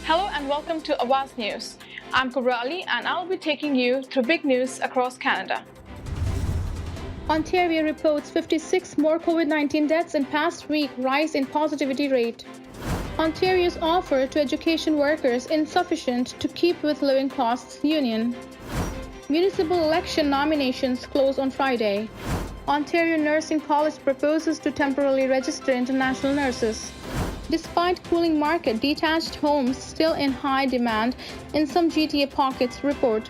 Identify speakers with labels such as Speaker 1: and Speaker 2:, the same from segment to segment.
Speaker 1: Hello and welcome to Awaz News. I'm Kubrali and I'll be taking you through big news across Canada. Ontario reports 56 more COVID-19 deaths in past week, rise in positivity rate. Ontario's offer to education workers insufficient to keep with living costs union. Municipal election nominations close on Friday. Ontario Nursing College proposes to temporarily register international nurses. Despite cooling market, detached homes still in high demand in some GTA pockets, report.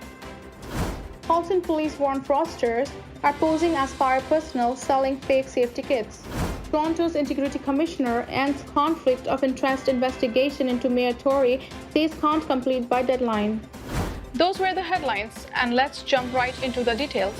Speaker 1: Halton police warn fraudsters are posing as fire personnel selling fake safety kits. Toronto's Integrity Commissioner ends conflict of interest investigation into Mayor Tory, says can't complete by deadline. Those were the headlines, and let's jump right into the details.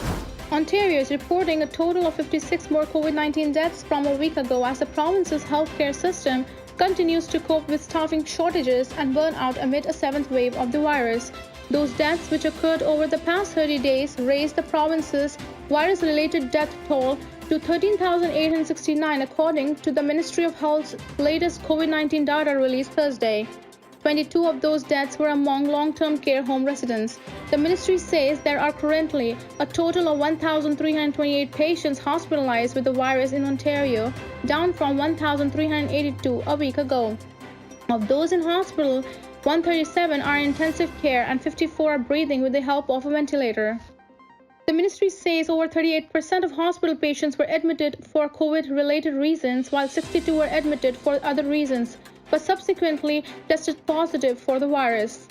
Speaker 1: Ontario is reporting a total of 56 more COVID-19 deaths from a week ago as the province's healthcare system continues to cope with staffing shortages and burnout amid a seventh wave of the virus. Those deaths, which occurred over the past 30 days, raised the province's virus-related death toll to 13,869 according to the Ministry of Health's latest COVID-19 data released Thursday. 22 of those deaths were among long-term care home residents. The ministry says there are currently a total of 1,328 patients hospitalized with the virus in Ontario, down from 1,382 a week ago. Of those in hospital, 137 are in intensive care and 54 are breathing with the help of a ventilator. The ministry says over 38% of hospital patients were admitted for COVID-related reasons, while 62 were admitted for other reasons, but subsequently tested positive for the virus.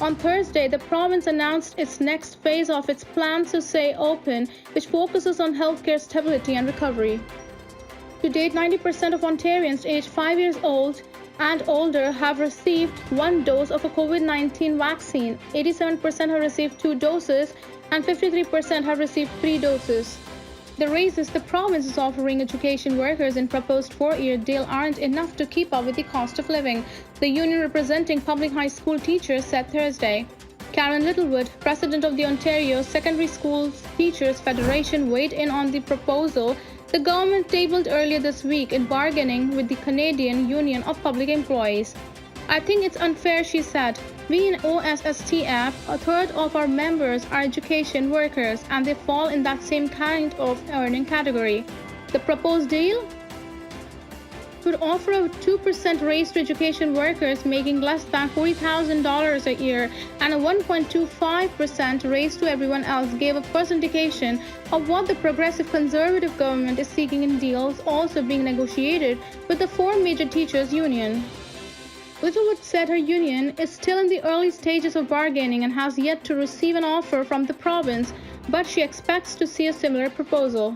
Speaker 1: On Thursday, the province announced its next phase of its plans to stay open, which focuses on healthcare stability and recovery. To date, 90% of Ontarians aged 5 years old and older have received one dose of a COVID-19 vaccine. 87% have received 2 doses and 53% have received 3 doses. The raises the province is offering education workers in proposed 4-year deal aren't enough to keep up with the cost of living, the union representing public high school teachers said Thursday. Karen Littlewood, president of the Ontario Secondary Schools Teachers Federation, weighed in on the proposal the government tabled earlier this week in bargaining with the Canadian Union of Public Employees. I think it's unfair, she said. We in OSSTF, a third of our members are education workers and they fall in that same kind of earning category. The proposed deal would offer a 2% raise to education workers making less than $40,000 a year and a 1.25% raise to everyone else, gave a first indication of what the progressive conservative government is seeking in deals also being negotiated with the 4 major teachers' union. Littlewood said her union is still in the early stages of bargaining and has yet to receive an offer from the province, but she expects to see a similar proposal.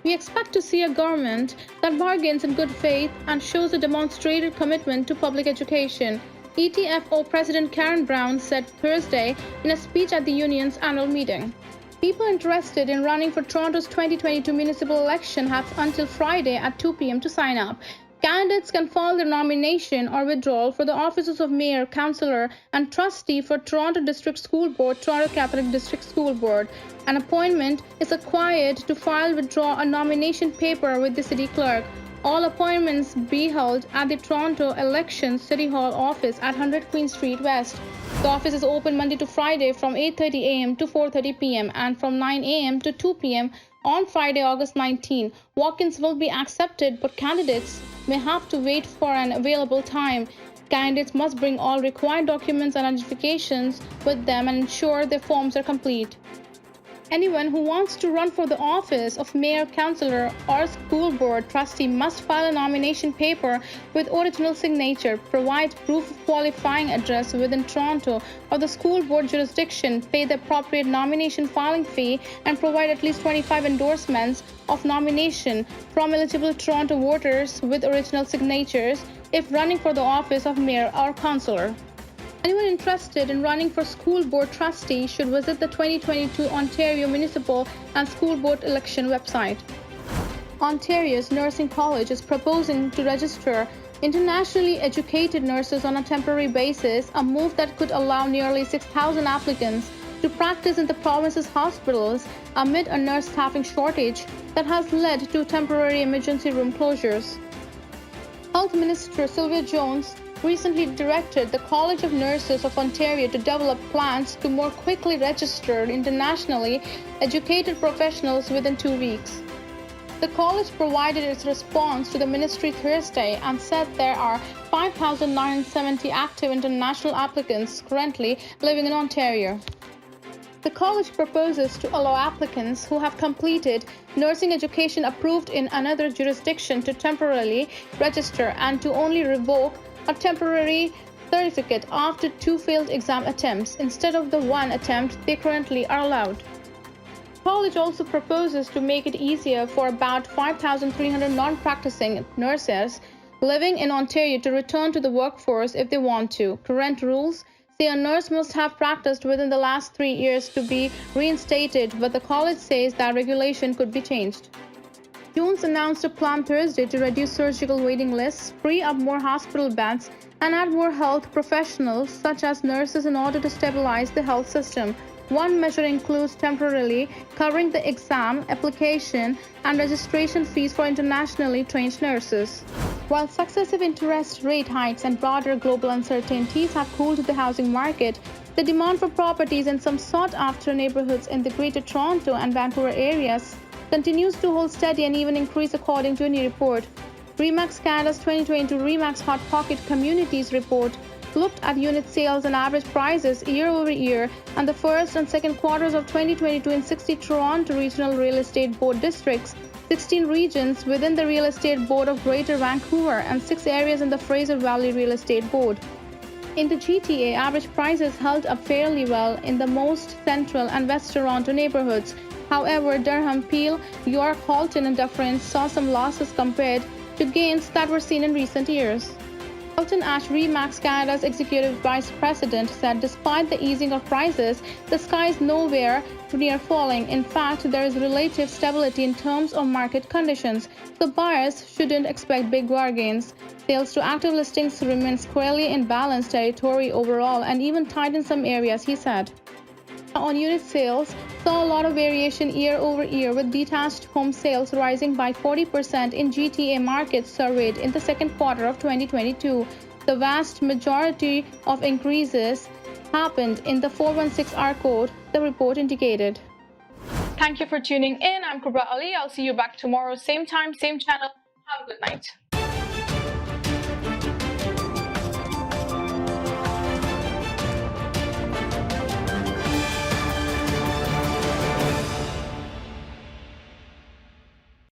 Speaker 1: We expect to see a government that bargains in good faith and shows a demonstrated commitment to public education, ETFO President Karen Brown said Thursday in a speech at the union's annual meeting. People interested in running for Toronto's 2022 municipal election have until Friday at 2 p.m. to sign up. Candidates can file their nomination or withdrawal for the offices of Mayor, Councillor, and Trustee for Toronto District School Board, Toronto Catholic District School Board. An appointment is required to withdraw a nomination paper with the City Clerk. All appointments be held at the Toronto Elections City Hall office at 100 Queen Street West. The office is open Monday to Friday from 8:30 a.m. to 4:30 p.m. and from 9 a.m. to 2 p.m. on Friday, August 19. Walk-ins will be accepted, but candidates may have to wait for an available time. Candidates must bring all required documents and identifications with them and ensure their forms are complete. Anyone who wants to run for the office of mayor, councillor, or school board trustee must file a nomination paper with original signature, provide proof of qualifying address within Toronto or the school board jurisdiction, pay the appropriate nomination filing fee, and provide at least 25 endorsements of nomination from eligible Toronto voters with original signatures if running for the office of mayor or councillor. Anyone interested in running for school board trustee should visit the 2022 Ontario Municipal and School Board Election website. Ontario's Nursing College is proposing to register internationally educated nurses on a temporary basis, a move that could allow nearly 6,000 applicants to practice in the province's hospitals amid a nurse staffing shortage that has led to temporary emergency room closures. Health Minister Sylvia Jones recently directed the College of Nurses of Ontario to develop plans to more quickly register internationally educated professionals within 2 weeks. The college provided its response to the ministry Thursday and said there are 5,970 active international applicants currently living in Ontario. The college proposes to allow applicants who have completed nursing education approved in another jurisdiction to temporarily register and to only revoke a temporary certificate after 2 failed exam attempts instead of the 1 attempt they currently are allowed. The college also proposes to make it easier for about 5,300 non-practicing nurses living in Ontario to return to the workforce if they want to. Current rules say a nurse must have practiced within the last 3 years to be reinstated, but the college says that regulation could be changed. Jones announced a plan Thursday to reduce surgical waiting lists, free up more hospital beds, and add more health professionals, such as nurses, in order to stabilize the health system. One measure includes temporarily covering the exam, application, and registration fees for internationally trained nurses. While successive interest rate hikes and broader global uncertainties have cooled the housing market, the demand for properties in some sought-after neighborhoods in the Greater Toronto and Vancouver areas continues to hold steady and even increase, according to a new report. RE/MAX Canada's 2022 RE/MAX Hot Pocket Communities report looked at unit sales and average prices year over year and the first and second quarters of 2022 in 60 Toronto Regional Real Estate Board districts, 16 regions within the Real Estate Board of Greater Vancouver, and 6 areas in the Fraser Valley Real Estate Board. In the GTA, average prices held up fairly well in the most central and West Toronto neighborhoods. However, Durham, Peel, York, Halton, and Dufferin saw some losses compared to gains that were seen in recent years. Elton Ash, RE/MAX Canada's Executive Vice President, said despite the easing of prices, the sky is nowhere near falling. In fact, there is relative stability in terms of market conditions, so buyers shouldn't expect big bargains. Sales to active listings remain squarely in balanced territory overall and even tight in some areas, he said. On unit sales, saw a lot of variation year over year, with detached home sales rising by 40% in GTA markets surveyed in the second quarter of 2022. The vast majority of increases happened in the 416R code, the report indicated. Thank you for tuning in. I'm Kubra Ali. I'll see you back tomorrow, same time, same channel. Have a good night.